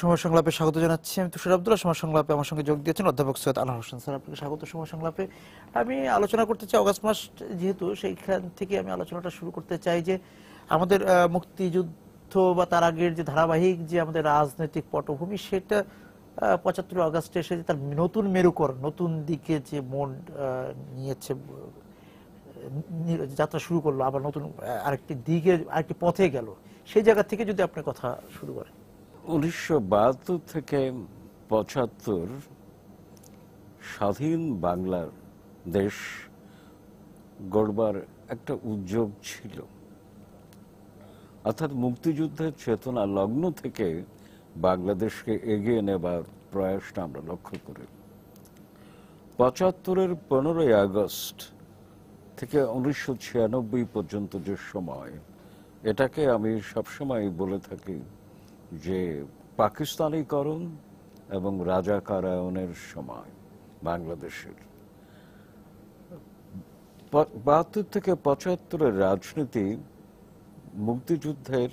সময় সংলাপে স্বাগত জানাচ্ছি। আমি তুষার আব্দুল্লাহ। সময় সংলাপে আমার সঙ্গে যোগ দিয়েছেন অধ্যাপক সৈয়দ আনোয়ার হোসেন। স্যার, আপনাকে স্বাগত সময় সংলাপে। আমি আলোচনা করতে চাই অগাস্ট মাস, যেহেতু সেইখান থেকে আমি আলোচনাটা শুরু করতে চাই যে আমাদের মুক্তিযুদ্ধ বা তার আগের যে ধারাবাহিক যে আমাদের রাজনৈতিক পটভূমি, সেটা ৭৫ আগস্টে এসে যে তার নতুন মেরুকরণ, নতুন দিকে যে মন নিয়েছে, যাত্রা শুরু করলো, আবার নতুন আরেকটি দিকে, আরেকটি পথে গেল, সেই জায়গা থেকে যদি আপনি কথা শুরু করেন। ১৯৭২ থেকে ৭৫ স্বাধীন বাংলার দেশ গড়বার একটা উদ্যোগ ছিল, অর্থাৎ মুক্তিযুদ্ধের চেতনা লগ্ন থেকে বাংলাদেশকে এগিয়ে নেবার প্রয়াসটা আমরা লক্ষ্য করি। ৭৫-এর ১৫ই আগস্ট থেকে ১৯৯৬ পর্যন্ত যে সময়, এটাকে আমি সবসময় বলে থাকি যে পাকিস্তানিকরণ এবং রাজাকারায়নের সময় বাংলাদেশের। ৭২ থেকে ৭৫-এর রাজনীতি মুক্তিযুদ্ধের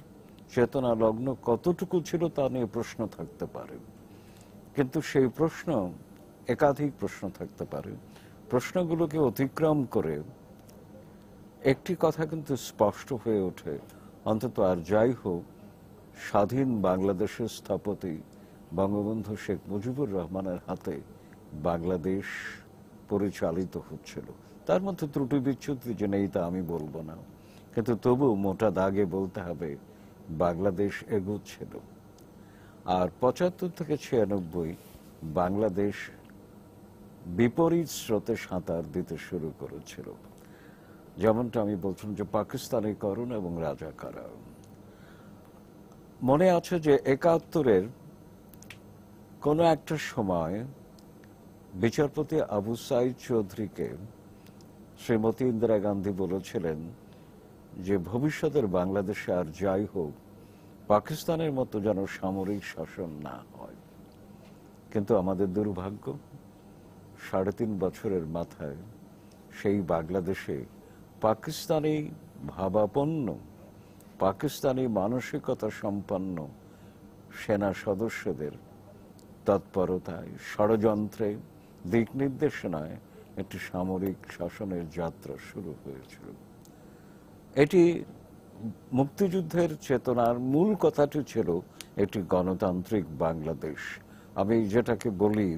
চেতনা লগ্ন কতটুকু ছিল তা নিয়ে প্রশ্ন থাকতে পারে, কিন্তু সেই প্রশ্ন, একাধিক প্রশ্ন থাকতে পারে, প্রশ্নগুলোকে অতিক্রম করে একটি কথা কিন্তু স্পষ্ট হয়ে ওঠে, অন্তত আর যাই হোক, স্বাধীন বাংলাদেশের স্থপতি বঙ্গবন্ধু শেখ মুজিবুর রহমানের হাতে বাংলাদেশ পরিচালিত হচ্ছিল। তার মধ্যে ত্রুটি বিচ্যুতি যে নেই তা আমি বলবো না, কিন্তু তবু মোটা দাগে বলতে হবে বাংলাদেশ এগোচ্ছিল। আর ৭৫ থেকে ৯৬ বাংলাদেশ বিপরীত স্রোতে সাঁতার দিতে শুরু করেছিল। যেমনটা আমি বলছিলাম যে পাকিস্তানিকরণ এবং রাজাকারায়ন। মনে আছে যে ৭১-এর কোনো একটা সময় বিচারপতি আবু সাইদ চৌধুরীকে শ্রীমতী ইন্দিরা গান্ধী বলেছিলেন যে ভবিষ্যতের বাংলাদেশে আর যাই হোক, পাকিস্তানের মতো যেন সামরিক শাসন না হয়। কিন্তু আমাদের দুর্ভাগ্য, ৩.৫ বছরের মাথায় সেই বাংলাদেশে পাকিস্তানি ভাবাপন্ন, পাকিস্তানি মানসিকতা সম্পন্ন সেনা সদস্যদের তৎপরতায়, ষড়যন্ত্রে, দিক নির্দেশনায় একটি সামরিক শাসনের যাত্রা শুরু হয়েছিল। এটি মুক্তিযুদ্ধের চেতনার মূল কথাটি ছিল একটি গণতান্ত্রিক বাংলাদেশ। আমি যেটাকে বলি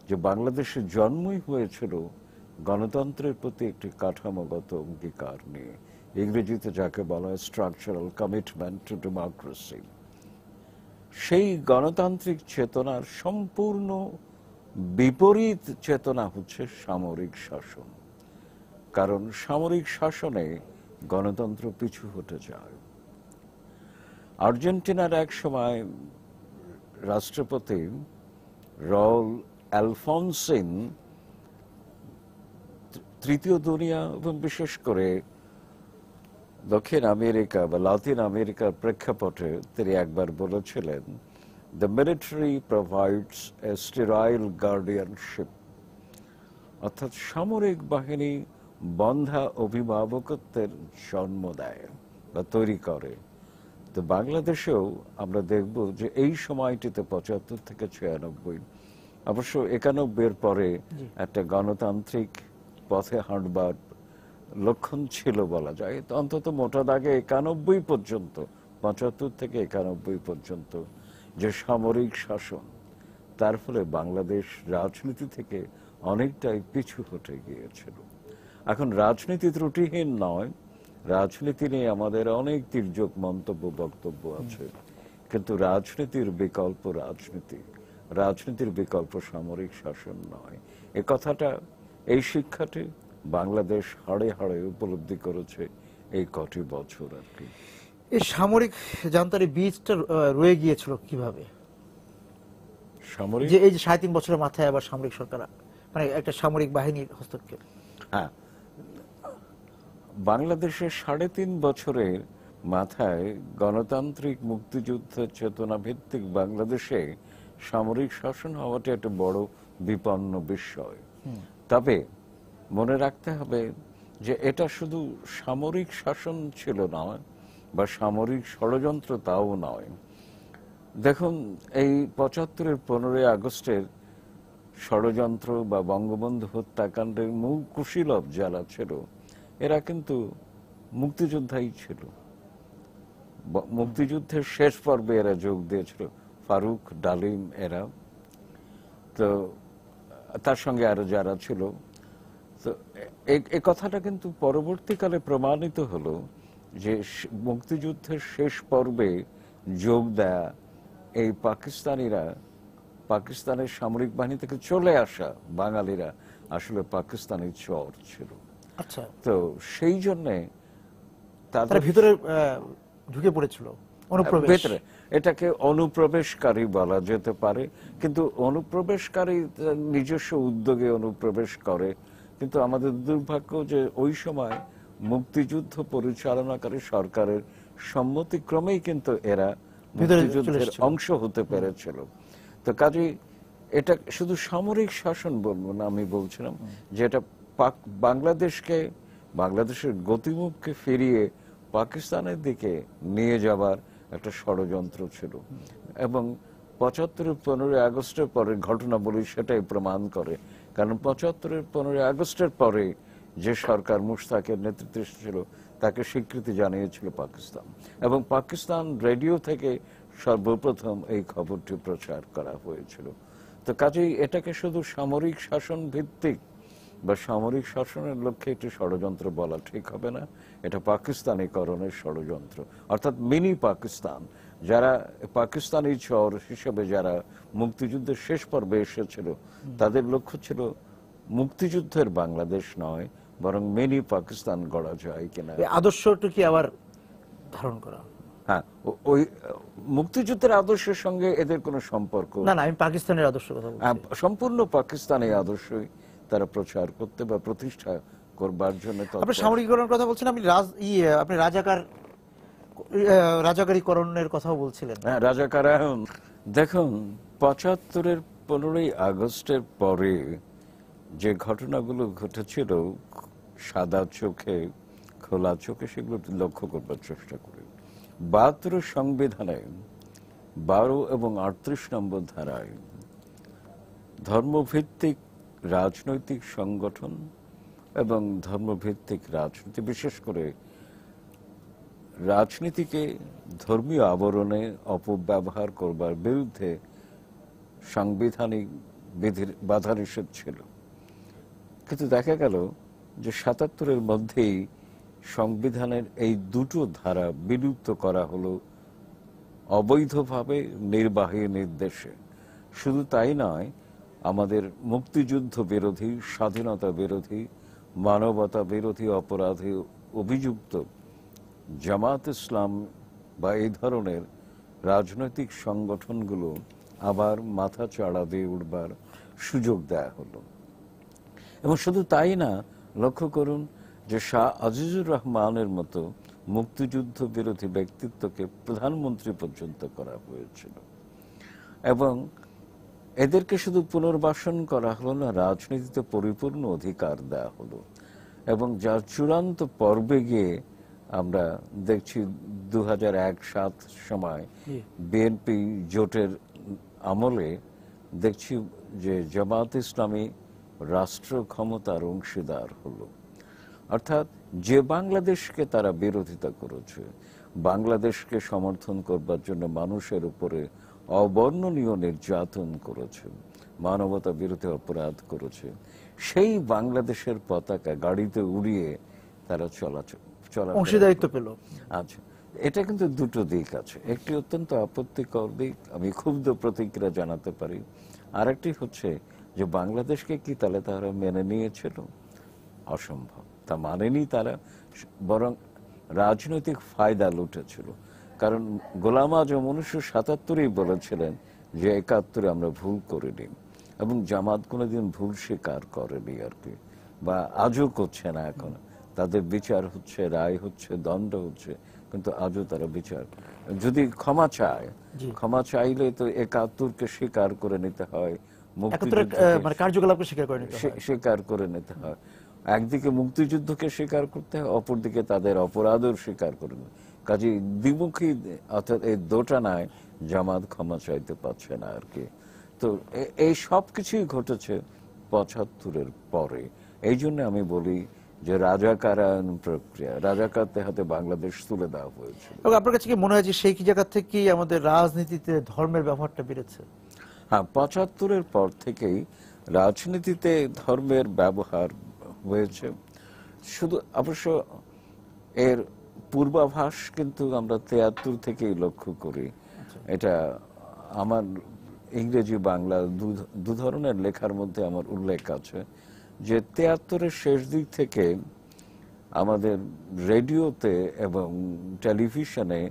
যে বাংলাদেশের জন্মই হয়েছিল গণতন্ত্রের প্রতি একটি কাঠামোগত অঙ্গীকার নিয়ে, ইংরেজিতে যাকে বলা হয় স্ট্রাকচারাল কমিটমেন্ট টু ডেমোক্রেসি। সেই গণতান্ত্রিক চেতনার সম্পূর্ণ বিপরীত চেতনা হচ্ছে সামরিক শাসন, কারণ সামরিক শাসনে গণতন্ত্র পিছু হটে যায়। আর্জেন্টিনার এক সময় রাষ্ট্রপতি রাউল আলফোনসিন তৃতীয় দুনিয়া এবং বিশেষ করে দক্ষিণ আমেরিকা বা লাতিন আমেরিকার প্রেক্ষাপটে তিনি একবার বলেছিলেন, the military provides a sterile guardianship, অর্থাৎ সামরিক বাহিনী বন্ধা অভিভাবকত্বের জন্ম দেয় বা তৈরি করে। তো বাংলাদেশেও আমরা দেখব যে এই সময়টিতে ৭৫ থেকে ৯৬, অবশ্য ৯১-এর পরে একটা গণতান্ত্রিক পথে হাঁটবার লক্ষণ ছিল বলা যায়। অন্তত মোটা দাগে ৯১ পর্যন্ত, ৭৫ থেকে ৯১ পর্যন্ত যে সামরিক শাসন, তার ফলে বাংলাদেশ রাজনীতি থেকে অনেকটাই পিছু হটে গিয়েছিল। এখন রাজনীতি ত্রুটিহীন নয়, রাজনীতি নিয়ে আমাদের অনেক তির্যক মন্তব্য, বক্তব্য আছে, কিন্তু রাজনীতির বিকল্প রাজনীতি, রাজনীতির বিকল্প সামরিক শাসন নয়। এ কথাটা, এই শিক্ষাটি বাংলাদেশ হাড়ে হাড়ে উপলব্ধি করেছে এই কটি বছর আর কি। এই সামরিক জান্তারি বীজটা রয়ে গিয়েছিল কিভাবে? সামরিক, যে এই যে ৩.৫ বছরের মাথায় আবার সামরিক সরকার, মানে একটা সামরিক বাহিনীর হস্তক্ষেপ। হ্যাঁ, বাংলাদেশের ৩.৫ বছরের মাথায় গণতান্ত্রিক মুক্তিযুদ্ধের চেতনা ভিত্তিক বাংলাদেশে সামরিক শাসন হওয়াটা একটা বড় বিপন্ন বিষয়। তবে মনে রাখতে হবে যে এটা শুধু সামরিক শাসন ছিল না, বা সামরিক ষড়যন্ত্র তাও নয়। দেখুন, এই ৭৫-এর ১৫ই আগস্টের ষড়যন্ত্র বা বঙ্গবন্ধু হত্যাকাণ্ডের মূল কুশীলব যারা ছিল, এরা কিন্তু মুক্তিযোদ্ধাই ছিল। মুক্তিযুদ্ধের শেষ পর্বে এরা যোগ দিয়েছিল, ফারুক, ডালিম এরা, তো তার সঙ্গে আরো যারা ছিল। তো এই কথাটা কিন্তু পরবর্তীকালে প্রমাণিত হলো যে মুক্তিযুদ্ধের শেষ পর্বে যোগ দেয়া এই পাকিস্তানিরা, পাকিস্তানের সামরিক বাহিনী থেকে চলে আসা বাঙালিরা আসলে পাকিস্তানি চর ছিল। আচ্ছা, তো সেই জন্যে তারা তাদের ভিতরে ঢুকে পড়েছিল, অনুপ্রবেশ। ভেতরে এটাকে অনুপ্রবেশকারী বলা যেতে পারে, কিন্তু অনুপ্রবেশকারী নিজস্ব উদ্যোগে অনুপ্রবেশ করে। কিন্তু আমাদের দুর্ভাগ্য যে ওই সময় মুক্তিযুদ্ধ পরিচালনাকারী সরকারের সম্মতিক্রমেই কিন্তু এরা মুক্তিযুদ্ধের অংশ হতে পেরেছিল। তো কাজেই এটা শুধু সামরিক শাসন বলবো না, আমি বলছিলাম যে এটা বাংলাদেশের গতিমুখকে ফিরিয়ে পাকিস্তানের দিকে নিয়ে যাবার একটা ষড়যন্ত্র ছিল। এবং ৭৫-এর ১৫ই আগস্টের পরের ঘটনাবলী সেটাই প্রমাণ করে। কারণ ৭৫-এর ১৫ই আগস্টের পরে যে সরকার মুশতাকের নেতৃত্বে ছিল তাকে স্বীকৃতি জানিয়েছিল পাকিস্তান, এবং পাকিস্তান রেডিও থেকে সর্বপ্রথম এই খবরটি প্রচার করা হয়েছিল। তো কাজেই এটাকে শুধু সামরিক শাসন ভিত্তিক বা সামরিক শাসনের লক্ষ্যে একটি ষড়যন্ত্র বলা ঠিক হবে না। এটা পাকিস্তানিকরণের ষড়যন্ত্র, অর্থাৎ মিনি পাকিস্তান। যারা পাকিস্তানি চর হিসেবে যারা মুক্তিযুদ্ধের শেষ পর্বে এসেছিল, তাদের লক্ষ্য ছিল মুক্তিযুদ্ধের বাংলাদেশ নয়, বরং মিনি পাকিস্তান গড়া যায় কিনা, আদর্শটা কি আবার ধারণ করা। হ্যাঁ, ওই মুক্তিযুদ্ধের আদর্শের সঙ্গে এদের কোনো সম্পর্ক না, আমি পাকিস্তানের আদর্শ কথা বলছি। সম্পূর্ণ পাকিস্তানি আদর্শই তারা প্রচার করতে বা প্রতিষ্ঠা করবার জন্য। আপনি সামরিকীকরণের কথা বলছেন, আপনি রাজাকারীকরণের কথাও বলছিলেন। হ্যাঁ, রাজাকারায়ন। দেখুন, ৭৫-এর ১৫ই আগস্টের পরে যে ঘটনাগুলো ঘটেছিল সাদা চোখে, খোলা চোখে, সেগুলো লক্ষ্য করবার চেষ্টা করি। ৭২ সংবিধানে ১২ এবং ৩৮ নম্বর ধারায় ধর্মভিত্তিক রাজনৈতিক সংগঠন এবং ধর্মভিত্তিক রাজনীতি, বিশেষ করে রাজনীতিকে ধর্মীয় আবরণে অপব্যবহার করবার বিরুদ্ধে সাংবিধানিক বিধির বাধা নিষেধ ছিল। কিন্তু দেখা গেল যে ৭৭-এর মধ্যেই সংবিধানের এই দুটো ধারা বিলুপ্ত করা হলো অবৈধভাবে নির্বাহী নির্দেশে। শুধু তাই নয়, আমাদের মুক্তিযুদ্ধ বিরোধী, স্বাধীনতা বিরোধী, মানবতা বিরোধী অপরাধে অভিযুক্ত জামাত ইসলাম বা এই ধরনের রাজনৈতিক সংগঠনগুলো আবার মাথা চাড়া দিয়ে উঠবার সুযোগ দেয়া হলো। এবং শুধু তাই না, লক্ষ্য করুন যে শাহ আজিজুর রহমানের মতো মুক্তিযুদ্ধ বিরোধী ব্যক্তিত্বকে প্রধানমন্ত্রী পর্যন্ত করা হয়েছিল। এবং এদেরকে শুধু পুনর্বাসন করা হলো না, রাজনীতিতে পরিপূর্ণ অধিকার দেওয়া হলো। এবং যার চূড়ান্ত পর্বে গিয়ে আমরা দেখছি ২০০১-৭ সময় বিএনপি জোটের আমলে দেখছি যে জামাত ইসলামী রাষ্ট্র ক্ষমতার অংশীদার হলো। অর্থাৎ যে বাংলাদেশকে তারা বিরোধিতা করেছে, বাংলাদেশকে সমর্থন করবার জন্য মানুষের উপরে অবর্ণনীয় নির্যাতন করেছে, মানবতা বিরোধী অপরাধ করেছে, সেই বাংলাদেশের পতাকা গাড়িতে উড়িয়ে তারা অংশীদারিত্ব পেল। আচ্ছা, এটা কিন্তু দুটো দিক আছে। একটি অত্যন্ত আপত্তিকর দিক, আমি ক্ষুব্ধ প্রতিক্রিয়া জানাতে পারি। আরেকটি হচ্ছে যে বাংলাদেশকে কি তাহলে তারা মেনে নিয়েছিল? অসম্ভব, তা মানেনি তারা, বরং রাজনৈতিক ফায়দা লুটেছিল। কারণ গোলাম আজম ১৯৭৭-ই বলেছিলেন যে ৭১-এ আমরা ভুল করিনি, এবং জামাত কোনোদিন ভুল স্বীকার করেনি আর কি, বা আজও করছে না। এখন তাদের বিচার হচ্ছে, রায় হচ্ছে, দণ্ড হচ্ছে, কিন্তু আজও তারা বিচার, যদি ক্ষমা চায়, ক্ষমা চাইলে তো ৭১-কে স্বীকার করে নিতে হয়, কার্যকলাপকে স্বীকার করে নিতে হয়। একদিকে মুক্তিযুদ্ধকে স্বীকার করতে হয়, অপরদিকে তাদের অপরাধও স্বীকার করে নিতে। কাজে দ্বিমুখী, অর্থাৎ এই দোটানায় জামাত ক্ষমা চাইতে পারছে না আর কি। তো এই সব কিছুই ঘটেছে ৭৫-এর পরে। এই জন্য আমি বলি যে রাজাকারায়ন প্রক্রিয়া, রাজাকারদের হাতে বাংলাদেশ তুলে দেওয়া হয়েছিল। এবং আপনার কাছে কি মনে হয় যে সেই কি জায়গা থেকেই আমাদের রাজনীতিতে ধর্মের ব্যবহারটা বেড়েছে? হ্যাঁ, ৭৫-এর পর থেকেই রাজনীতিতে ধর্মের ব্যবহার হয়েছে। শুধু অবশ্য এর পূর্বাভাস কিন্তু আমরা ৭৩ থেকেই লক্ষ্য করি। এটা আমার ইংরেজি বাংলা দু ধরনের লেখার মধ্যে আমার উল্লেখ আছে যে ৭৩-এর শেষ দিক থেকে আমাদের রেডিওতে এবং টেলিভিশনে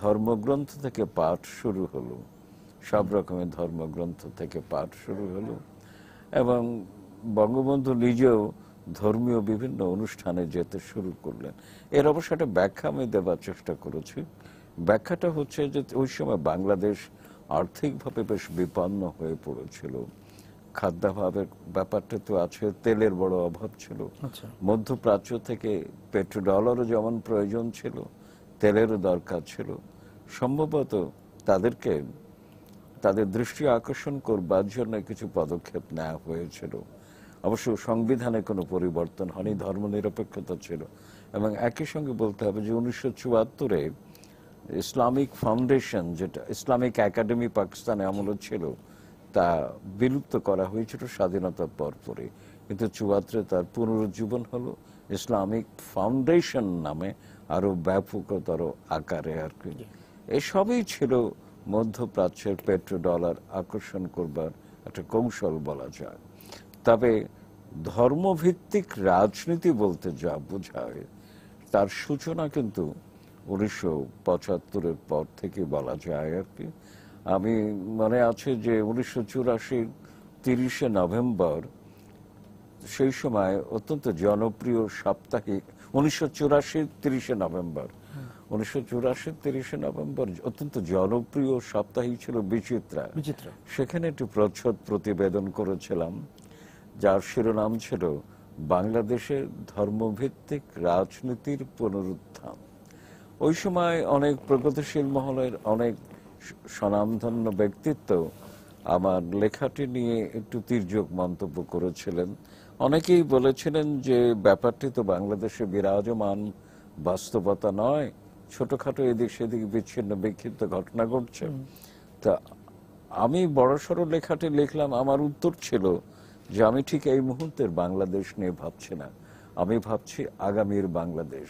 ধর্মগ্রন্থ থেকে পাঠ শুরু হলো, সব রকমের ধর্মগ্রন্থ থেকে পাঠ শুরু হলো, এবং বঙ্গবন্ধু নিজেও ধর্মীয় বিভিন্ন অনুষ্ঠানে যেতে শুরু করলেন। এর অবশ্য একটা ব্যাখ্যা আমি দেবার চেষ্টা করেছি। ব্যাখ্যাটা হচ্ছে যে ওই সময় বাংলাদেশ আর্থিকভাবে বেশ বিপন্ন হয়ে পড়েছিল। খাদ্যাভাবের ব্যাপারটা তো আছে, তেলের বড় অভাব ছিল। মধ্যপ্রাচ্য থেকে পেট্রোডলারও যেমন প্রয়োজন ছিল, তেলেরও দরকার ছিল। সম্ভবত তাদেরকে তাদের দৃষ্টি আকর্ষণ করবার জন্য কিছু পদক্ষেপ নেওয়া হয়েছিল। অবশ্য সংবিধানে কোনো পরিবর্তন হয়নি, ধর্মনিরপেক্ষতা ছিল। এবং একই সঙ্গে বলতে হবে যে ১৯৭৪-এ ইসলামিক ফাউন্ডেশন, যেটা ইসলামিক একাডেমি পাকিস্তানে আমলে ছিল, তা বিলুপ্ত করা হয়েছিল স্বাধীনতার পরপরই। কিন্তু ৭৪-এ তার পুনরুজ্জীবন হলো ইসলামিক ফাউন্ডেশন নামে, আরো ব্যাপকতর আকারে আর কি। এসবই ছিল মধ্যপ্রাচ্যের পেট্রোডলার আকর্ষণ করবার একটা কৌশল বলা যায়। তবে ধর্মভিত্তিক রাজনীতি বলতে যা বোঝায় তার সূচনা কিন্তু ১৯৭৫-এর পর থেকে বলা যায় আর কি। আমি মনে আছে যে ১৯৮৪ ৩০শে নভেম্বর, সেই সময় অত্যন্ত জনপ্রিয় সাপ্তাহিক, ১৯৮৪ ৩০শে নভেম্বর, ১৯৮৪ ৩০শে নভেম্বর অত্যন্ত জনপ্রিয় সাপ্তাহিক ছিল বিচিত্রা। সেখানে একটি প্রচ্ছদ প্রতিবেদন করেছিলাম যার শিরোনাম ছিল বাংলাদেশের ধর্মভিত্তিক রাজনীতির পুনরুত্থান। ওই সময় অনেক প্রগতিশীল মহলের অনেক স্বনামধন্য ব্যক্তিত্ব আমার লেখাটি নিয়ে একটু তির্যক মন্তব্য করেছিলেন। অনেকেই বলেছিলেন যে ব্যাপারটি তো বাংলাদেশে বিরাজমান বাস্তবতা নয়, ছোটখাটো এদিক সেদিক বিচ্ছিন্ন বিক্ষিপ্ত ঘটনা ঘটছে। তা আমি বড়সড় লেখাটি লিখলাম, আমার উত্তর ছিল যে আমি ঠিক এই মুহূর্তের বাংলাদেশ নিয়ে ভাবছি না, আমি ভাবছি আগামীর বাংলাদেশ।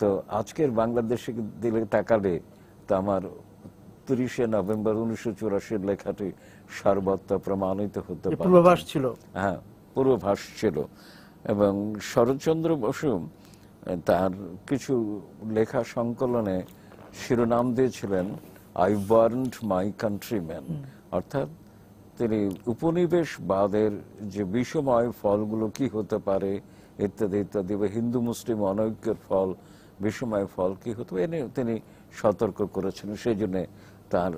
তো আজকের বাংলাদেশে দিলে তাকালে তো আমার ৩০শে নভেম্বর ১৯৮৪ লেখাটি সর্বত্র প্রমাণিত হতে পারে। পূর্বাভাস ছিল। হ্যাঁ, পূর্বাভাস ছিল। এবং শরৎচন্দ্র বসু তার কিছু লেখা সংকলনে শিরোনাম দিয়েছিলেন আই ওয়ার্নড মাই কান্ট্রিম্যান, অর্থাৎ তিনি উপনিবেশবাদের যে বিষময় ফলগুলো কি হতে পারে ইত্যাদি ইত্যাদি, বা হিন্দু মুসলিম অনৈক্যের ফল, বিষময় ফল কি হতো, এনে তিনি সতর্ক করেছেন। সেই জন্য তার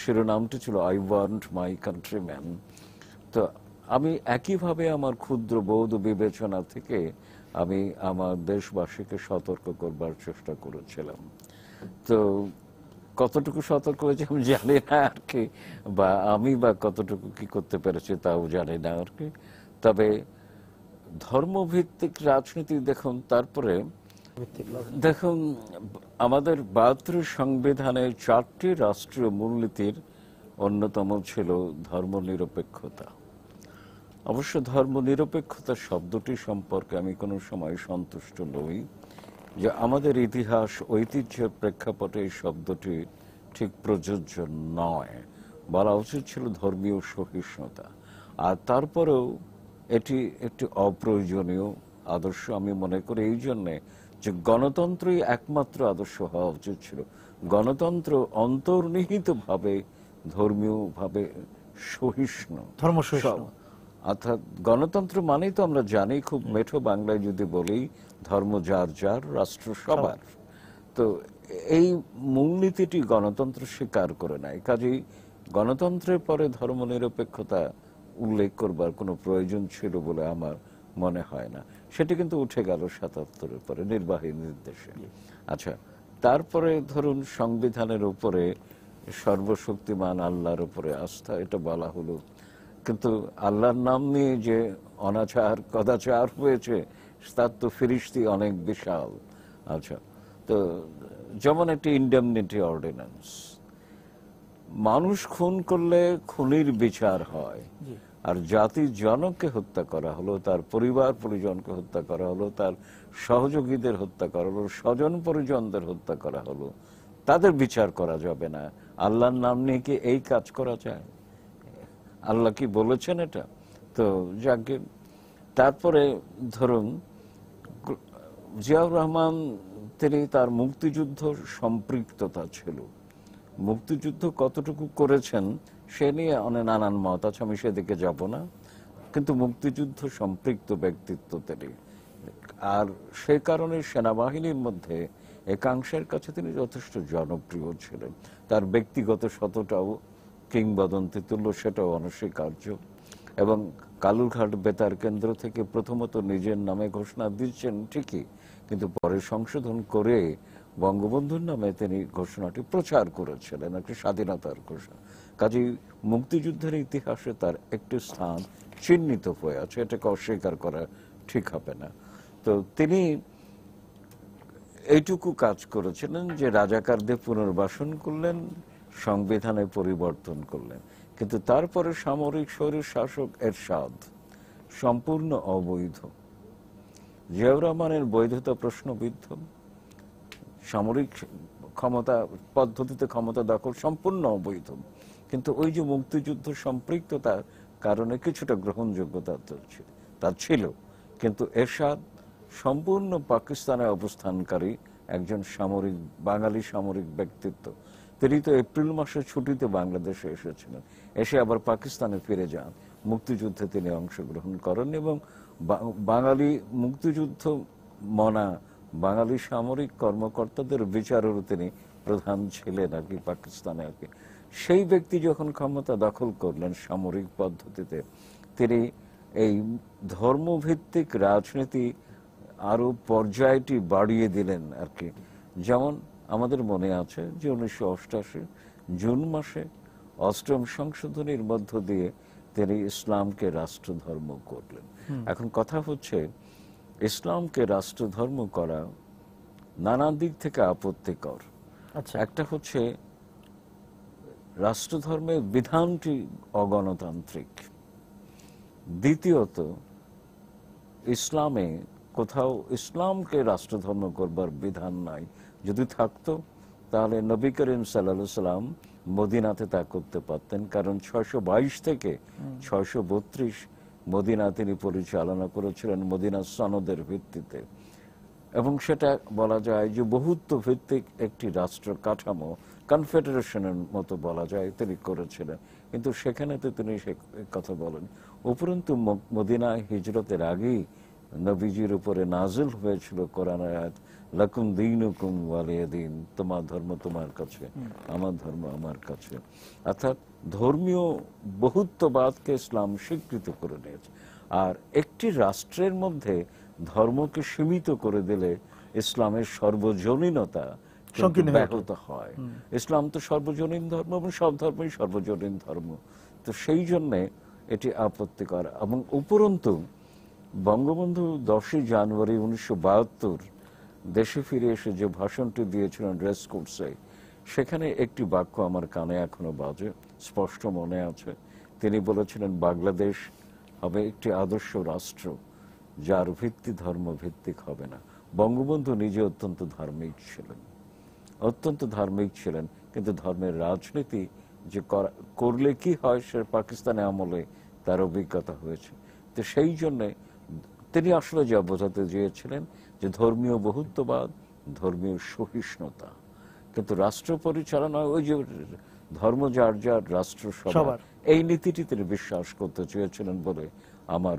শিরোনামটি ছিল আই ওয়ার্নড মাই কান্ট্রিম্যান। তো আমি একইভাবে আমার ক্ষুদ্র বোধ বিবেচনা থেকে আমি আমার দেশবাসীকে সতর্ক করবার চেষ্টা করেছিলাম। তো কতটুকু সতর্ক হয়েছে আমি জানি না আর কি, বা আমি বা কতটুকু কি করতে পেরেছি তাও জানি না আর কি। তবে ধর্মভিত্তিক রাজনীতি দেখুন, তারপরে দেখুন আমাদের ৭২ সংবিধানে ৪টি রাষ্ট্রীয় মূলনীতির অন্যতম ছিল ধর্মনিরপেক্ষতা। অবশ্য ধর্মনিরপেক্ষতা শব্দটি সম্পর্কে আমি কোনো সময় সন্তুষ্ট নই, যে আমাদের ইতিহাস ঐতিহ্যের প্রেক্ষাপটে এই শব্দটি ঠিক প্রযোজ্য নয়, বলা উচিত ছিল ধর্মীয় সহিষ্ণুতা। আর তারপরেও এটি একটি অপ্রয়োজনীয় আদর্শ আমি মনে করি, এই জন্যে যে গণতন্ত্রই একমাত্র আদর্শ হওয়া উচিত ছিল। গণতন্ত্র অন্তর্নিহিতভাবে ধর্মীয়ভাবে সহিষ্ণু, অর্থাৎ গণতন্ত্র মানেই তো আমরা জানি, খুব মেঠো বাংলায় যদি বলি, ধর্ম যার যার, রাষ্ট্র সবার। তো এই মূলনীতিটি গণতন্ত্র স্বীকার করে নাই। কাজেই গণতন্ত্রের পরে ধর্মনিরপেক্ষতা উল্লেখ করবার কোনো প্রয়োজন ছিল বলে আমার মনে হয় না। সেটি কিন্তু উঠে গেল ৭৭-এর পরে নির্বাহী নির্দেশে। আচ্ছা, তারপরে ধরুন সংবিধানের উপরে সর্বশক্তিমান আল্লাহর উপরে আস্থা, এটা বলা হলো। কিন্তু আল্লাহর নাম নিয়ে যে অনাচার কদাচার হয়েছে তার তো ফিরিস্তি অনেক বিশাল। আচ্ছা, তো যেমন একটি ইন্ডেমনিটি অর্ডিন্যান্স, মানুষ খুন করলে খুনির বিচার হয়, আর জাতির জনককে হত্যা করা হলো, তার পরিবার পরিজনকে হত্যা করা হলো, তার সহযোগীদের হত্যা করা হলো, স্বজন পরিজনদের হত্যা করা হলো, তাদের বিচার করা যাবে না। আল্লাহর নাম নিয়ে কি এই কাজ করা যায়? আল্লাহ কি বলেছেন এটা? তো যাকে তারপরে ধরুন জিয়াউর রহমান, তিনি তার মুক্তিযুদ্ধ সম্পৃক্ততা ছিল, মুক্তিযুদ্ধ কতটুকু করেছেন সে নিয়ে অনেক নানান মত আছে, আমি সেদিকে যাব না, কিন্তু মুক্তিযুদ্ধ সম্পৃক্ত ব্যক্তিত্ব তিনি। আর সেই কারণে সেনাবাহিনীর মধ্যে একাংশের কাছে তিনি যথেষ্ট জনপ্রিয় ছিলেন। তার ব্যক্তিগত শতটাও কিংবদন্তি তুল্য, সেটাও অনস্বীকার্য। এবং কালুরঘাট বেতার কেন্দ্র থেকে প্রথমত নিজের নামে ঘোষণা দিচ্ছেন ঠিকই, কিন্তু পরে সংশোধন করে বঙ্গবন্ধুর নামে তিনি ঘোষণাটি প্রচার করেছিলেন, একটি স্বাধীনতার ঘোষণা। কাজেই মুক্তিযুদ্ধের ইতিহাসে তার একটি স্থান চিহ্নিত হয়ে আছে, এটাকে অস্বীকার করা ঠিক হবে না। তো তিনি এইটুকু কাজ করেছিলেন যে রাজাকারদের পুনর্বাসন করলেন, সংবিধানে পরিবর্তন করলেন, কিন্তু তারপরে সামরিক স্বৈর শাসক এরশাদ সম্পূর্ণ অবৈধ। জিয়াউর রহমানের বৈধতা প্রশ্নবিদ্ধ, সামরিক ক্ষমতা পদ্ধতিতে ক্ষমতা দখল সম্পূর্ণ অবৈধ, কিন্তু ওই যে মুক্তিযুদ্ধ সম্পৃক্ততার কারণে কিছুটা গ্রহণযোগ্যতা তার ছিল। কিন্তু এরশাদ সম্পূর্ণ পাকিস্তানে অবস্থানকারী একজন সামরিক, বাঙালি সামরিক ব্যক্তিত্ব। তিনি তো এপ্রিল মাসে ছুটিতে বাংলাদেশে এসেছিলেন, এসে আবার পাকিস্তানে ফিরে যান, মুক্তিযুদ্ধে তিনি অংশগ্রহণ করেন এবং বাঙালি মুক্তিযুদ্ধ মনা বাঙালি সামরিক কর্মকর্তাদের বিচারেরও তিনি প্রধান ছিলেন আর কি পাকিস্তানে আর কি। সেই ব্যক্তি যখন ক্ষমতা দখল করলেন সামরিক পদ্ধতিতে, তিনি এই ধর্মভিত্তিক রাজনীতি আরো পর্যায়টি বাড়িয়ে দিলেন আর কি। যেমন আমাদের মনে আছে যে 1988 জুন মাসে 8ম সংশোধনীর মধ্য দিয়ে তিনি ইসলামকে রাষ্ট্রধর্ম করলেন। এখন কথা হচ্ছে, ইসলামকে রাষ্ট্রধর্ম করা নানা দিক থেকে আপত্তিকর। একটা হচ্ছে রাষ্ট্রধর্মের বিধানটি অগণতান্ত্রিক, দ্বিতীয়ত ইসলামে কোথাও ইসলামকে রাষ্ট্রধর্ম করবার বিধান নাই। যদি থাকতো তাহলে নবী করিম সাল্লাল্লাহু আলাইহি সাল্লাম মদিনাতে তা করতে পারতেন, কারণ 622 থেকে 632 মদিনা তিনি পরিচালনা করেছিলেন মদিনা সনদের ভিত্তিতে, এবং সেটা বলা যায় যে বহুত্ব ভিত্তিক একটি রাষ্ট্র কাঠামো, কনফেডারেশনের মতো বলা যায় তিনি করেছিলেন। কিন্তু সেখানে তো তিনি সে কথা বলেন। উপরন্তু মদিনায় হিজরতের আগেই নবীজির উপরে নাজিল হয়েছিল কোরআন আয়াত, লাকুম দীনুকুম ওয়ালিয়া দীন, তোমার ধর্ম তোমার কাছে, আমার ধর্ম আমার কাছে। অর্থাৎ ধর্মীয় বহুত্ববাদকে ইসলাম স্বীকৃত করে নিয়েছে। আর একটি রাষ্ট্রের মধ্যে ধর্মকে সীমিত করে দিলে ইসলামের সর্বজনীনতা ব্যাহত হয়। ইসলাম তো সর্বজনীন ধর্ম এবং সব ধর্মই সর্বজনীন ধর্ম, তো সেই জন্যে এটি আপত্তিকর। এবং উপরন্তু বঙ্গবন্ধু 10ই জানুয়ারি 1972 দেশে ফিরে এসে যে ভাষণটি দিয়েছিলেন রেস কোর্সে, সেখানে একটি বাক্য আমার কানে এখনো বাজে, স্পষ্ট মনে আছে। তিনি বলেছিলেন বাংলাদেশ হবে একটি আদর্শ রাষ্ট্র যার ভিত্তি ধর্ম ভিত্তিক হবে না। বঙ্গবন্ধু নিজে অত্যন্ত ধার্মিক ছিলেন, অত্যন্ত ধার্মিক ছিলেন, কিন্তু ধর্মের রাজনীতি যে করলে কি হয় সে পাকিস্তানে আমলে তার অভিজ্ঞতা হয়েছে। তো সেই জন্যে তিনি আসলে যা বোঝাতে চেয়েছিলেন যে ধর্মীয় বহুত্ববাদ, ধর্মীয় সহিষ্ণুতা, কিন্তু রাষ্ট্র পরিচালনা ওই যে ধর্ম যার যার রাষ্ট্র সবার, এই নীতিটি তিনি বিশ্বাস করতে চেয়েছিলেন বলে আমার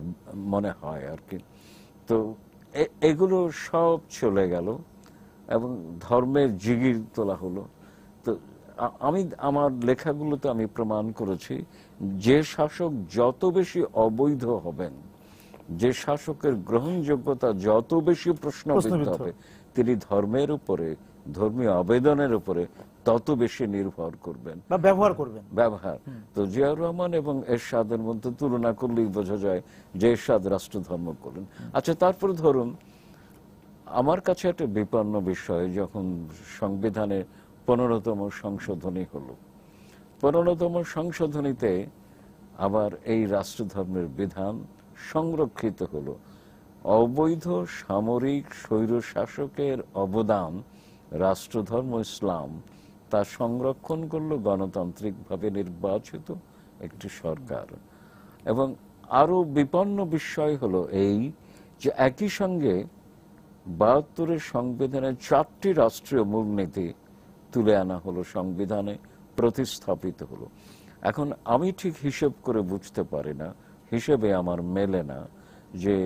মনে হয় আর কি। তো এগুলো সব চলে গেল এবং ধর্মের জিগির তোলা হলো। তো আমি আমার লেখাগুলোতে আমি প্রমাণ করেছি যে শাসক যত বেশি অবৈধ হবেন, যে শাসকের গ্রহণযোগ্যতা যত বেশি প্রশ্নবিদ্ধ হবে, তিনি ধর্মের উপরে, ধর্মীয় আবেদনের উপরে তত বেশি নির্ভর করবেন বা ব্যবহার করবেন। ব্যবহার। তো জিয়াউর রহমান এবং এরশাদের মধ্যে তুলনা করলেই বোঝা যায় যে এরশাদ রাষ্ট্রধর্ম করলেন। আচ্ছা, তারপরে ধরুন আমার কাছে একটা বিপন্ন বিষয়, যখন সংবিধানে 15তম সংশোধনী হলো, 15তম সংশোধনীতে আবার এই রাষ্ট্রধর্মের বিধান সংরক্ষিত হলো। অবৈধ সামরিক স্বৈর শাসকের অবদান রাষ্ট্রধর্ম ইসলাম তা সংরক্ষণ করলো গণতান্ত্রিকভাবে নির্বাচিত একটি সরকার। এবং আরো বিপন্ন বিষয় হলো এই যে একই সঙ্গে 72-এর সংবিধানের 4টি রাষ্ট্রীয় মূলনীতি তুলে আনা হলো, সংবিধানে প্রতিস্থাপিত হলো। এখন আমি ঠিক হিসেব করে বুঝতে পারি না, হিসেবে আমার মেলে না যে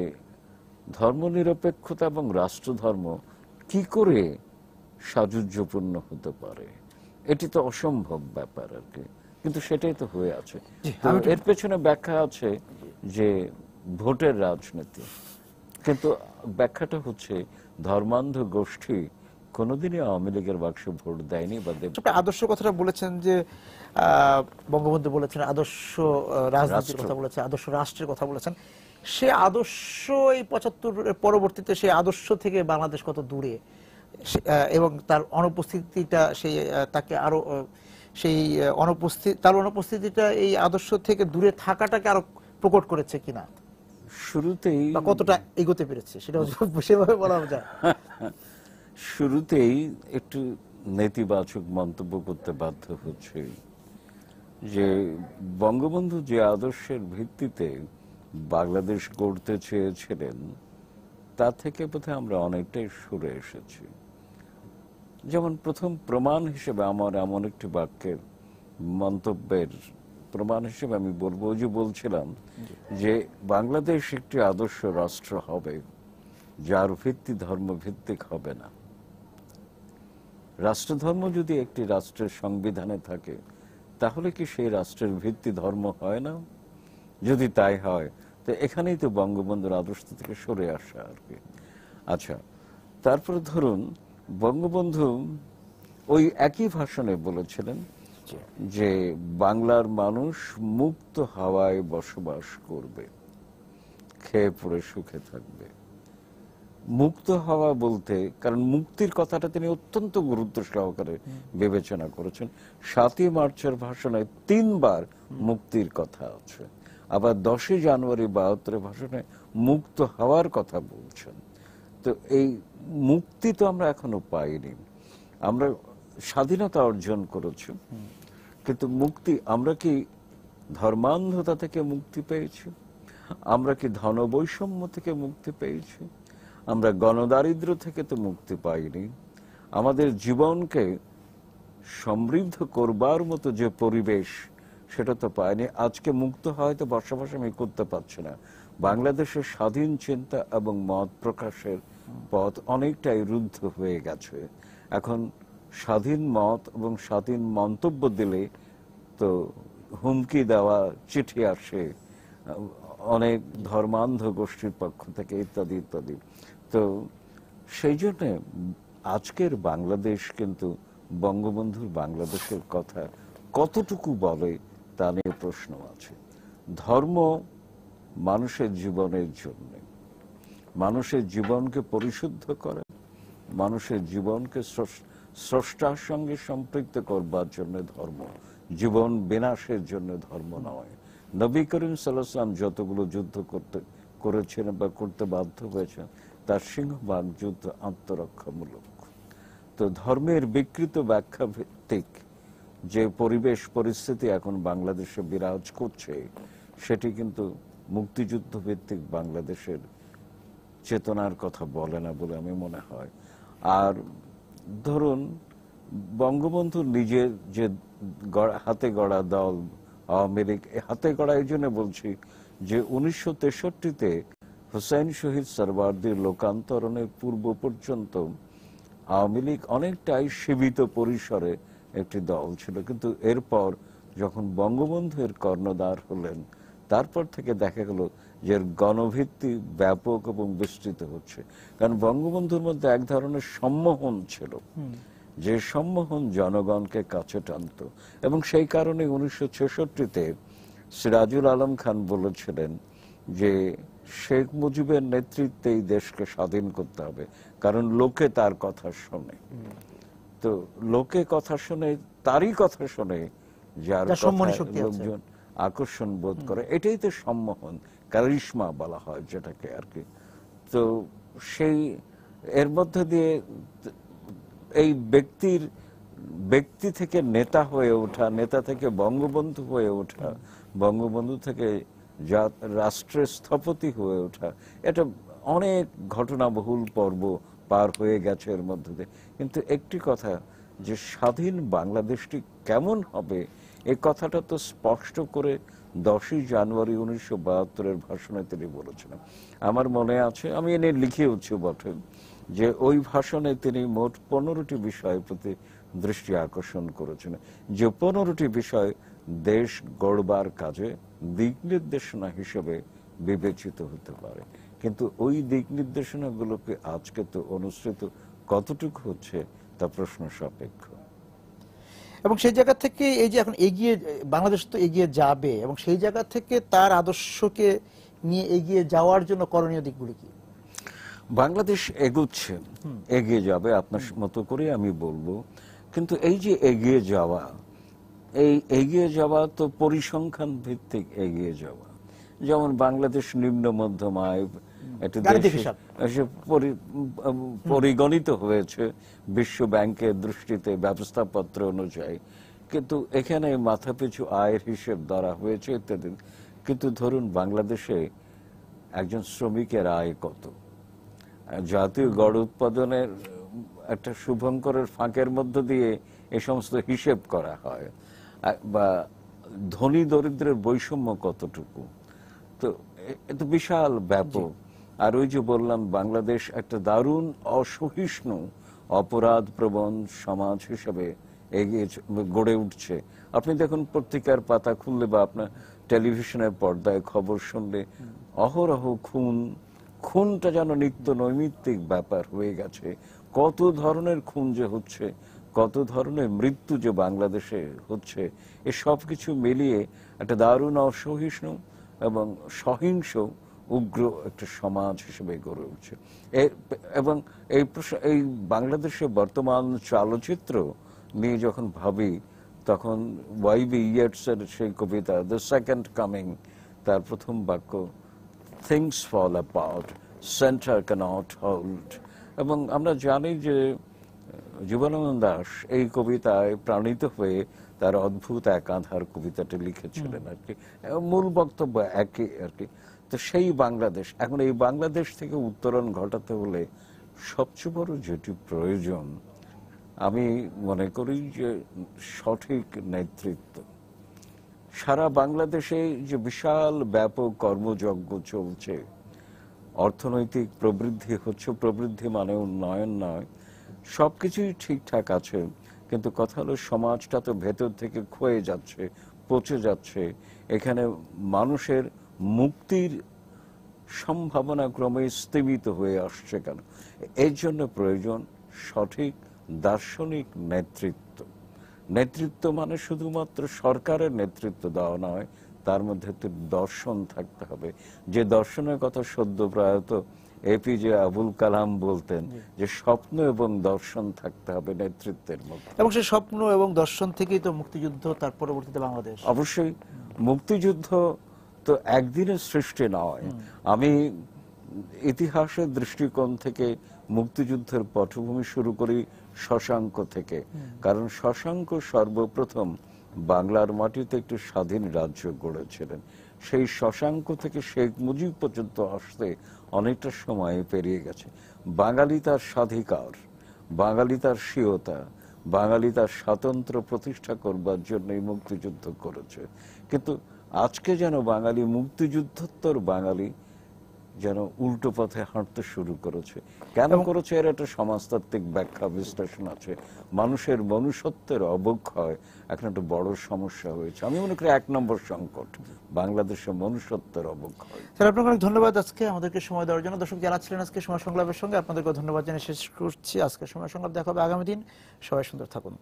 ধর্মনিরপেক্ষতা এবং রাষ্ট্রধর্ম কি করে সাযুজ্যপূর্ণ হতে পারে। এটি তো অসম্ভব ব্যাপার আর কি, কিন্তু সেটাই তো হয়ে আছে। তো এর পেছনে ব্যাখ্যা আছে যে ভোটের রাজনীতি, কিন্তু ব্যাখ্যাটা হচ্ছে ধর্মান্ধ গোষ্ঠী কোনোদিনই আওয়ামী লীগের বাক্সে ভোট দেয়নি বা দেবে। আপনি আদর্শ কথাটা বলেছেন যে বঙ্গবন্ধু বলেছেন আদর্শ রাজনীতির কথা বলেছেন, আদর্শ রাষ্ট্রের কথা বলেছেন। সে আদর্শ এই 75 পরবর্তীতে সেই আদর্শ থেকে বাংলাদেশ কত দূরে, এবং তার অনুপস্থিতিটা সেই তাকে আরো সেই তার অনুপস্থিতিটা এই আদর্শ থেকে দূরে থাকাটাকে আরো প্রকট করেছে কিনা, শুরুতেই বা কতটা এগোতে পেরেছে সেটা সেভাবে বলা যায়। শুরুতেই একটু নেতিবাচক মন্তব্য করতে বাধ্য হচ্ছে যে বঙ্গবন্ধু যে আদর্শের ভিত্তিতে বাংলাদেশ গড়তে চেয়েছিলেন তা থেকে বোধহয় আমরা অনেকটাই সরে এসেছি। যেমন প্রথম প্রমাণ হিসেবে আমার এমন একটি বাক্যের মন্তব্যের প্রমাণ হিসেবে আমি বলবো, যে বলছিলাম যে বাংলাদেশ একটি আদর্শ রাষ্ট্র হবে যার ভিত্তি ধর্মভিত্তিক হবে না। রাষ্ট্রধর্ম যদি একটি রাষ্ট্রের সংবিধানে থাকে তাহলে কি সেই রাষ্ট্রের ভিত্তি ধর্ম হয় না? যদি তাই হয় তো এখানেই তো বঙ্গবন্ধুর আদর্শ থেকে সরে আসা আর কি। আচ্ছা, তারপরে ধরুন বঙ্গবন্ধু ওই একই ভাষণে বলেছিলেন যে বাংলার মানুষ মুক্ত হাওয়ায় বসবাস করবে, খেয়ে পড়ে সুখে থাকবে। মুক্ত হওয়া বলতে, কারণ মুক্তির কথাটা তিনি অত্যন্ত গুরুত্ব সহকারে বিবেচনা করেছেন। 7ই মার্চের ভাষণে 3 বার মুক্তির কথা আছে, আবার 10ই জানুয়ারি 72 ভাষণে মুক্ত হওয়ার কথা বলছেন। তো এই মুক্তি তো আমরা এখনো পাইনি। আমরা স্বাধীনতা অর্জন করেছি, কিন্তু মুক্তি, আমরা কি ধর্মান্ধতা থেকে মুক্তি পেয়েছি? আমরা কি ধনবৈষম্য থেকে মুক্তি পেয়েছি? আমরা গণদারিদ্র থেকে তো মুক্তি পাইনি। আমাদের জীবনকে সমৃদ্ধ করবার মতো যে পরিবেশ সেটা তো পাইনি। আজকে মুক্ত হয়তো বসবাস আমি করতে পারছি না। বাংলাদেশের স্বাধীন চিন্তা এবং মত প্রকাশের পথ অনেকটাই রুদ্ধ হয়ে গেছে। এখন স্বাধীন মত এবং স্বাধীন মন্তব্য দিলে তো হুমকি দেওয়া চিঠি আসে অনেক ধর্মান্ধ গোষ্ঠীর পক্ষ থেকে, ইত্যাদি ইত্যাদি। তো সেই জন্য আজকের বাংলাদেশ কিন্তু বঙ্গবন্ধুর বাংলাদেশের কথা কতটুকু বলে তা নিয়ে প্রশ্ন আছে। ধর্ম মানুষের জীবনের জন্য, মানুষের জীবনকে পরিশুদ্ধ করে, মানুষের জীবনকে স্রষ্টার সঙ্গে সম্পৃক্ত করবার জন্য ধর্ম, জীবন বিনাশের জন্য ধর্ম নয়। নবী করিম সাল্লাল্লাহু আলাইহি ওয়াসাল্লাম যতগুলো যুদ্ধ করেছেন বা করতে বাধ্য হয়েছেন তার সিংহভাগ যুদ্ধ আত্মরক্ষামূলক। তো ধর্মের বিকৃত ব্যাখ্যা ভিত্তিক যে পরিবেশ পরিস্থিতি এখন বাংলাদেশে বিরাজ করছে সেটি কিন্তু মুক্তিযুদ্ধ ভিত্তিক বাংলাদেশের চেতনার কথা বলে না বলে আমি মনে হয়। আর ধরুন বঙ্গবন্ধু নিজের যে হাতে গড়া দল আওয়ামী লীগ, হাতে গড়া এই জন্য বলছি যে 1963-তে হুসাইন শহীদ সরওয়ার্দীর লোকান্তরণের পূর্ব পর্যন্ত আওয়ামী লীগ অনেকটাই সীমিত পরিসরে একটি দল ছিল, কিন্তু এরপর যখন বঙ্গবন্ধু এর কর্ণধার হলেন তারপর থেকে দেখা গেল যে গণভিত্তি ব্যাপক এবং বিস্তৃত হচ্ছে। কারণ বঙ্গবন্ধুর মধ্যে এক ধরনের সম্মোহন ছিল যে সম্মোহন জনগণকে কাছে টানত। এবং সেই কারণে 1966-তে সিরাজুল আলম খান বলেছিলেন যে শেখ মুজিবের নেতৃত্বে এই দেশকে স্বাধীন করতে হবে, কারণ লোকে তার কথা শোনে। তো লোকে কথা শুনে, তারই কথা শুনে, যার সম্মানী কথায় শক্তি আছে। লোকজন আকর্ষণ বোধ করে, এটাই তো সম্মোহন, কারিশমা বলা হয় যেটাকে আর কি। তো সেই এর মধ্যে দিয়ে এই ব্যক্তি থেকে নেতা হয়ে ওঠা, নেতা থেকে বঙ্গবন্ধু হয়ে ওঠা, বঙ্গবন্ধু থেকে রাষ্ট্রের স্থপতি হয়ে ওঠা, এটা অনেক ঘটনাবহুল পর্ব পার হয়ে গেছে এর মধ্যে দিয়ে। কিন্তু একটি কথা, যে স্বাধীন বাংলাদেশটি কেমন হবে এই কথাটা তো স্পষ্ট করে 10ই জানুয়ারি 1972-এর ভাষণে তিনি বলেছিলেন। আমার মনে আছে, আমি এনে লিখেওছি বটে, যে ওই ভাষণে তিনি মোট 15টি বিষয়ের প্রতি দৃষ্টি আকর্ষণ করেছেন, যে 15টি বিষয় দেশ গড়বার কাজে দিক নির্দেশনা হিসেবে বিবেচিত হতে পারে। কিন্তু ওই দিক নির্দেশনাগুলোকে আজকে তো অনুসৃত কতটুকু হচ্ছে তা প্রশ্ন সাপেক্ষ। এবং সেই জায়গা থেকে এই যে এখন এগিয়ে বাংলাদেশ তো এগিয়ে যাবে, এবং সেই জায়গা থেকে তার আদর্শকে নিয়ে এগিয়ে যাওয়ার জন্য করণীয় দিকগুলি কি? বাংলাদেশ এগোচ্ছে, এগিয়ে যাবে আপনার মতো করে আমি বলবো। কিন্তু এই যে এগিয়ে যাওয়া, এই এগিয়ে যাওয়া তো পরিসংখ্যান ভিত্তিক এগিয়ে যাওয়া। যেমন বাংলাদেশ নিম্ন মধ্যম আয় একটা দেশে পরিগণিত হয়েছে বিশ্ব ব্যাংকের দৃষ্টিতে ব্যবস্থাপত্র অনুযায়ী, কিন্তু এখানে মাথাপিছু আয়ের হিসেব ধরা হয়েছে ইত্যাদি। কিন্তু ধরুন বাংলাদেশে একজন শ্রমিকের আয় কত, জাতীয় গড় উৎপাদনের একটা শুভঙ্করের ফাঁকের মধ্য দিয়ে এই সমস্ত হিসেব করা হয়, বা ধনী দরিদ্রের বৈষম্য কতটুকু, তো এটা বিশাল ব্যাপক। আর ওই যে বললাম, বাংলাদেশ একটা দারুণ অসহিষ্ণু অপরাধ প্রবণ সমাজ হিসেবে এগিয়ে গড়ে উঠছে। আপনি দেখুন পত্রিকার পাতা খুললে বা আপনার টেলিভিশনের পর্দায় খবর শুনলে অহরহ খুনটা যেন নিত্য নৈমিত্তিক ব্যাপার হয়ে গেছে। কত ধরনের খুন যে হচ্ছে, কত ধরনের মৃত্যু যে বাংলাদেশে হচ্ছে, এ সব কিছু মিলিয়ে একটা দারুণ অসহিষ্ণু এবং সহিংস উগ্র একটা সমাজ হিসেবে গড়ে উঠছে। এবং এই বাংলাদেশে বর্তমান চলচ্চিত্র নিয়ে যখন ভাবি, তখন ওয়াইবি ইয়েটসের সেই কবিতা দ্য সেকেন্ড কামিং, তার প্রথম বাক্য things fall apart, centre cannot hold. এবং আমরা জানি যে জীবনানন্দ দাশ এই কবিতায় প্রাণিত হয়ে তার অদ্ভুত এক আধার কবিতাটি লিখেছিলেন আর কি। মূল বক্তব্য একই আর কি। তো সেই বাংলাদেশ, এখন এই বাংলাদেশ থেকে উত্তরণ ঘটাতে হলে সবচেয়ে বড় যেটি প্রয়োজন আমি মনে করি যে সঠিক নেতৃত্ব। সারা বাংলাদেশে যে বিশাল ব্যাপক কর্মযজ্ঞ চলছে, অর্থনৈতিক প্রবৃদ্ধি হচ্ছে, প্রবৃদ্ধি মানে উন্নয়ন নয়, সবকিছুই ঠিকঠাক আছে, কিন্তু কথা হলো সমাজটা তো ভেতর থেকে ক্ষয়ে যাচ্ছে, পচে যাচ্ছে। এখানে মানুষের মুক্তির সম্ভাবনা ক্রমে স্তীমিত হয়ে আসছে। কেন? এর জন্য প্রয়োজন সঠিক দার্শনিক নেতৃত্ব। নেতৃত্ব মানে শুধুমাত্র সরকারের নেতৃত্ব দেওয়া নয়, তার মধ্যে তো দর্শন থাকতে হবে। যে দর্শনের কথা সদ্য প্রয়াত এপিজে আবুল কালাম বলতেন, যে স্বপ্ন এবং দর্শন থাকতে হবে নেতৃত্বের মধ্যে। এবং সেই স্বপ্ন এবং দর্শন থেকেই তো মুক্তিযুদ্ধ, তার পরবর্তীতে বাংলাদেশ। অবশ্যই মুক্তিযুদ্ধ তো একদিনের সৃষ্টি নয়। আমি ইতিহাসের দৃষ্টিকোণ থেকে মুক্তিযুদ্ধের পটভূমি শুরু করি শশাঙ্ক থেকে। কারণ শশাঙ্ক সর্বপ্রথম বাংলার মাটিতে একটি স্বাধীন রাজ্য গড়েছিলেন। সেই শশাঙ্ক থেকে শেখ মুজিব পর্যন্ত আসতে অনেকটা সময় পেরিয়ে গেছে। বাঙালি তার স্বাধিকার, বাঙালি তার স্বীয়তা, বাঙালি তার স্বাতন্ত্র্য প্রতিষ্ঠা করবার জন্যই মুক্তিযুদ্ধ করেছে। কিন্তু আজকে যেন বাঙালি মুক্তিযুদ্ধোত্তর বাঙালি যেন উল্টো পথে হাঁটতে শুরু করেছে। কেন করেছে এর একটা সমাজতাত্ত্বিক ব্যাখ্যা বিশ্লেষণ আছে। মানুষের মনুষ্যত্বের অবক্ষয় এখন একটা বড় সমস্যা হয়েছে। আমি মনে করি 1 নম্বর সংকট বাংলাদেশের মনুষ্যত্বের অবক্ষয়। স্যার আপনাকে অনেক ধন্যবাদ আজকে আমাদেরকে সময় দেওয়ার জন্য। দর্শক যারা ছিলেন আজকে সময় সংলাপের সঙ্গে আপনাদেরকে ধন্যবাদ জানিয়ে শেষ করছি আজকের সময় সংলাপ। দেখা হবে আগামী দিন। সবাই সুন্দর থাকুন।